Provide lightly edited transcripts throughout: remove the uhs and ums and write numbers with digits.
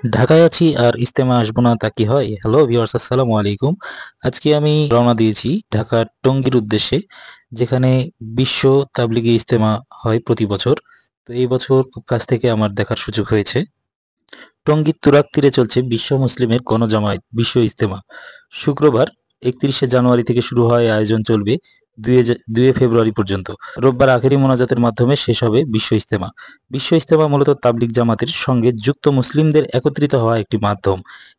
ঢাকায় আছি আর ইজতেমা আসবো না তা কি হয়? হ্যালো ভিউয়ার্স, আসসালামু আলাইকুম। আজকে আমি রওনা দিয়েছি ঢাকার টঙ্গীর উদ্দেশ্যে, যেখানে বিশ্ব তাবলিগি ইজতেমা হয় প্রতি বছর। তো এই বছর খুব কাছ থেকে আমার দেখার সুযোগ হয়েছে। টঙ্গীর তুরাগ তীরে চলছে বিশ্ব মুসলিমের গণজামায়াত বিশ্ব ইজতেমা। শুক্রবার ৩১শে জানুয়ারি থেকে শুরু হয়, আয়োজন চলবে ২ ফেব্রুয়ারি পর্যন্ত। রোববার আখেরি মোনাজাতের মাধ্যমে শেষ হবে বিশ্ব ইজতেমা। বিশ্ব ইজতেমা মূলত তাবলিগ জামাতের সঙ্গে যুক্ত মুসলিমদের একত্রিত হওয়া একটি মাধ্যম।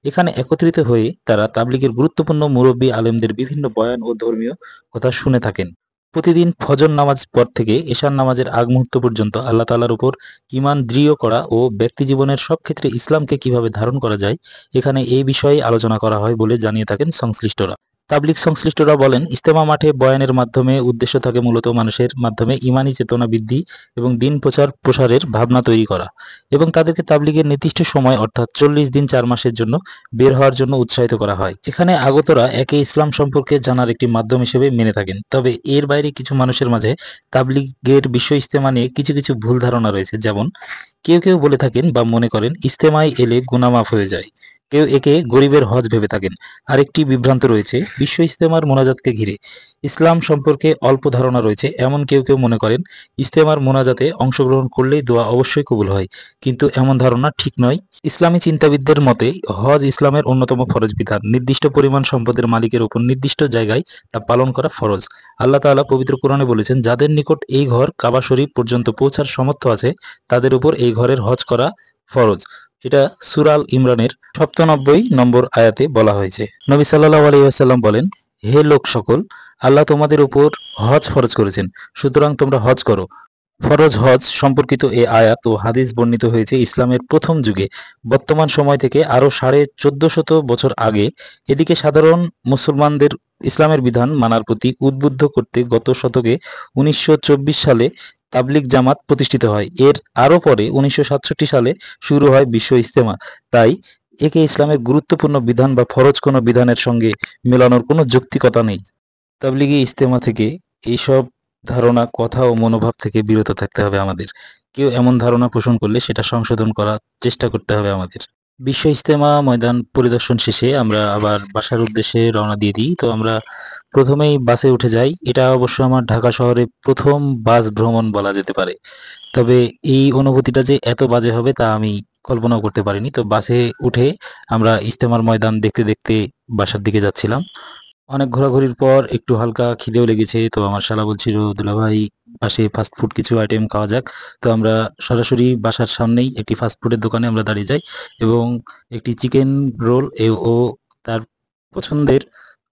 এখানে একত্রিত হয়ে তারা তাবলিগের গুরুত্বপূর্ণ মুরব্বী আলেমদের বিভিন্ন বয়ান ও ধর্মীয় কথা শুনে থাকেন। প্রতিদিন ফজর নামাজ পর থেকে এশার নামাজের আগ মুহূর্ত পর্যন্ত আল্লাহ তাআলার উপর ঈমান দৃঢ় করা ও ব্যক্তিজীবনের সব ক্ষেত্রে ইসলামকে কিভাবে ধারণ করা যায়, এখানে এই বিষয়ে আলোচনা করা হয় বলে জানিয়ে থাকেন সংশ্লিষ্টরা। তাবলিগ সংশ্লিষ্টরা বলেন, ইজতেমা মাঠে বয়ানের মাধ্যমে উদ্দেশ্য থাকে মূলত মানুষের মাধ্যমে ঈমানি চেতনা বৃদ্ধি এবং দিন প্রসারের ভাবনা তৈরি করা, এবং তাদেরকে তাবলিগের নির্দিষ্ট সময় অর্থাৎ ৪০ দিন ৪ মাসের জন্য বের হওয়ার জন্য উৎসাহিত করা হয়। এখানে আগতরা একে ইসলাম সম্পর্কে জানার একটি মাধ্যম হিসেবে মেনে থাকেন। তবে এর বাইরে কিছু মানুষের মাঝে তাবলিগের বিশ্ব ইজতেমা নিয়ে কিছু কিছু ভুল ধারণা রয়েছে। যেমন, কেউ বলে থাকেন বা মনে করেন ইজতেমায় এলে গুনাহ মাফ হয়ে যায়। কেউ একে গরিবের হজ ভেবে থাকেন। আরেকটি বিভ্রান্ত রয়েছে বিশ্ব ইজতেমার মোনাজাতকে ঘিরে। ইসলাম সম্পর্কে অল্প ধারণা রয়েছে এমন কেউ মনে করেন ইজতেমার মোনাজাতে অংশগ্রহণ করলেই দোয়া অবশ্যই কবুল হয়, কিন্তু এমন ধারণা ঠিক নয়। ইসলামী চিন্তাবিদদের মতে হজ ইসলামের অন্যতম ফরজ বিধান। নির্দিষ্ট পরিমাণ সম্পদের মালিকের উপর নির্দিষ্ট জায়গায় তা পালন করা ফরজ। আল্লাহ তাআলা পবিত্র কোরআনে বলেছেন, যাদের নিকট এই ঘর কাবা শরীফ পর্যন্ত পৌঁছার সামর্থ্য আছে তাদের উপর এই ঘরের হজ করা ফরজ। এটা সূরা আল ইমরানের ৯৭ নম্বর আয়াতে বলা হয়েছে। নবী সাল্লাল্লাহু আলাইহি ওয়াসাল্লাম বলেন, হে লোক সকল, আল্লাহ তোমাদের উপর হজ ফরজ করেছেন, সুতরাং তোমরা হজ করো। ফরজ হজ সম্পর্কিত এ আয়াত ও হাদিস বর্ণিত হয়েছে ইসলামের প্রথম যুগে, বর্তমান সময় থেকে আরও ১৪৫০ বছর আগে। এদিকে সাধারণ মুসলমানদের ইসলামের বিধান মানার প্রতি উদ্বুদ্ধ করতে গত শতকে ১৯২৪ সালে তাবলিগ জামাত প্রতিষ্ঠিত হয়। এর আরও পরে ১৯৬৭ সালে শুরু হয় বিশ্ব ইজতেমা। তাই একে ইসলামের গুরুত্বপূর্ণ বিধান বা ফরজ কোনো বিধানের সঙ্গে মেলানোর কোনো যৌক্তিকতা নেই। তাবলিগি ইজতেমা থেকে এইসব ধারণা, কথা ও মনোভাব থেকে বিরত থাকতে হবে আমাদের। কেউ এমন ধারণা পোষণ করলে সেটা সংশোধন করার চেষ্টা করতে হবে আমাদের। বিশ্ব ইজতেমা ময়দান পরিদর্শন শেষে আমরা আবার বাসার উদ্দেশ্যে রওনা দিয়ে দিই। তো আমরা প্রথমেই বাসে উঠে যাই। এটা অবশ্য আমার ঢাকা শহরে প্রথম বাস ভ্রমণ বলা যেতে পারে। তবে এই অনুভূতিটা যে এত বাজে হবে তা আমি কল্পনাও করতে পারিনি। তো বাসে উঠে আমরা ইজতেমার ময়দান দেখতে বাসার দিকে যাচ্ছিলাম। অনেক ঘোরাঘুরির পর একটু হালকা খিদেও লেগেছে। তো আমার শালা বলছিল, দুলাভাই পাশে ফাস্ট ফুড কিছু আইটেম খাওয়া যাক। তো আমরা সরাসরি বাসার সামনেই একটি ফাস্ট ফুডের দোকানে আমরা দাঁড়িয়ে যাই এবং একটি চিকেন রোল ও তার পছন্দের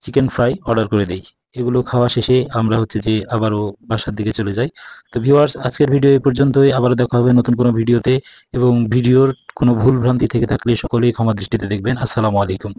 চিকেন ফ্রাই অর্ডার করে দেই। এগুলো খাওয়া শেষে আমরা হচ্ছে যে আবারও বাসার দিকে চলে যাই। তো ভিউয়ার্স, আজকের ভিডিও এই পর্যন্তই। আবারও দেখা হবে নতুন কোনো ভিডিওতে, এবং ভিডিওর কোনো ভুল ভ্রান্তি থেকে থাকলে সকলেই ক্ষমা দৃষ্টিতে দেখবেন। আসসালামু আলাইকুম।